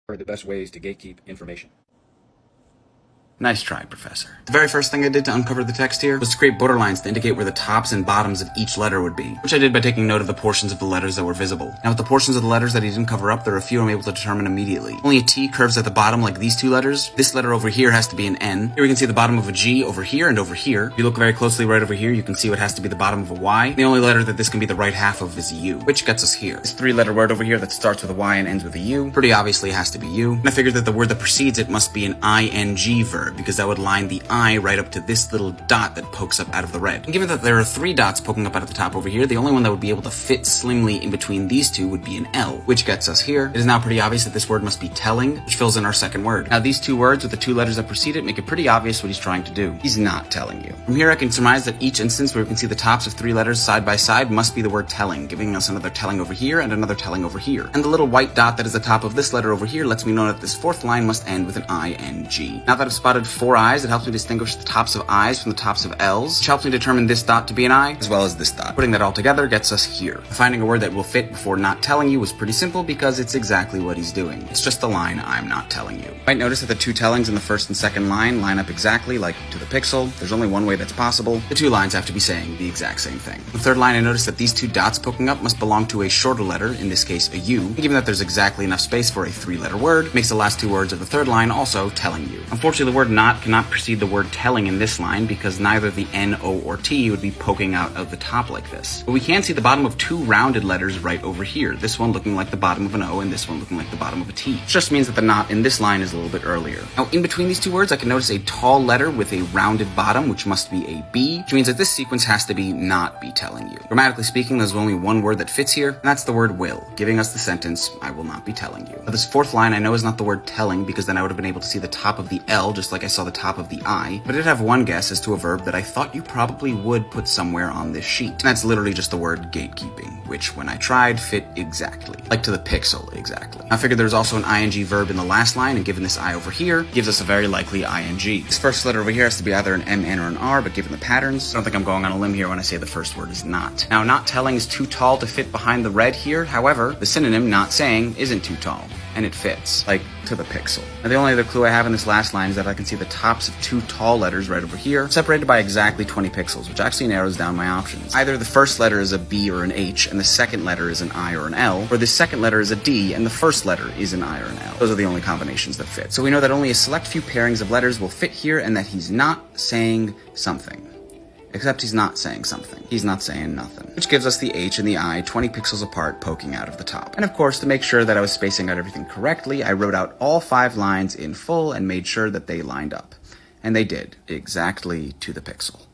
are the best ways to gatekeep information. Nice try, Professor. The very first thing I did to uncover the text here was to create borderlines to indicate where the tops and bottoms of each letter would be, which I did by taking note of the portions of the letters that were visible. Now, with the portions of the letters that he didn't cover up, there are a few I'm able to determine immediately. Only a T curves at the bottom like these two letters. This letter over here has to be an N. Here we can see the bottom of a G over here and over here. If you look very closely right over here, you can see what has to be the bottom of a Y. The only letter that this can be the right half of is a U, which gets us here. This three-letter word over here that starts with a Y and ends with a U pretty obviously has to be U. And I figured that the word that precedes it must be an ing verb, because that would line the I right up to this little dot that pokes up out of the red. And given that there are three dots poking up out of the top over here, the only one that would be able to fit slimly in between these two would be an L, which gets us here. It is now pretty obvious that this word must be telling, which fills in our second word. Now, these two words with the two letters that precede it make it pretty obvious what he's trying to do. He's not telling you. From here, I can surmise that each instance where we can see the tops of three letters side by side must be the word telling, giving us another telling over here and another telling over here. And the little white dot that is the top of this letter over here lets me know that this fourth line must end with an ing. Now that I've spotted four I's, it helps me distinguish the tops of I's from the tops of L's, which helps me determine this dot to be an I, as well as this dot. Putting that all together gets us here. Finding a word that will fit before not telling you was pretty simple because it's exactly what he's doing. It's just the line, I'm not telling you. You might notice that the two tellings in the first and second line line up exactly, like to the pixel. There's only one way that's possible. The two lines have to be saying the exact same thing. The third line, I noticed that these two dots poking up must belong to a shorter letter, in this case a U. And given that there's exactly enough space for a three-letter word, makes the last two words of the third line also telling you. Unfortunately, the word not cannot precede the word telling in this line because neither the N, O, or T would be poking out of the top like this. But we can see the bottom of two rounded letters right over here, this one looking like the bottom of an O and this one looking like the bottom of a T. Which just means that the not in this line is a little bit earlier. Now, in between these two words, I can notice a tall letter with a rounded bottom, which must be a B, which means that this sequence has to be not be telling you. Grammatically speaking, there's only one word that fits here, and that's the word will, giving us the sentence, I will not be telling you. Now, this fourth line I know is not the word telling, because then I would have been able to see the top of the L just like I saw the top of the I, but I did have one guess as to a verb that I thought you probably would put somewhere on this sheet. And that's literally just the word gatekeeping, which when I tried fit exactly. Like to the pixel exactly. I figured there's also an ing verb in the last line, and given this I over here, gives us a very likely ing. This first letter over here has to be either an M, N, or an R, but given the patterns, I don't think I'm going on a limb here when I say the first word is not. Now, not telling is too tall to fit behind the red here. However, the synonym not saying isn't too tall, and it fits, like to the pixel. Now, the only other clue I have in this last line is that I can see the tops of two tall letters right over here, separated by exactly 20 pixels, which actually narrows down my options. Either the first letter is a B or an H, and the second letter is an I or an L, or the second letter is a D, and the first letter is an I or an L. Those are the only combinations that fit. So we know that only a select few pairings of letters will fit here, and that he's not saying something. Except he's not saying something. He's not saying nothing. Which gives us the H and the I 20 pixels apart poking out of the top. And of course, to make sure that I was spacing out everything correctly, I wrote out all 5 lines in full and made sure that they lined up. And they did, exactly to the pixel.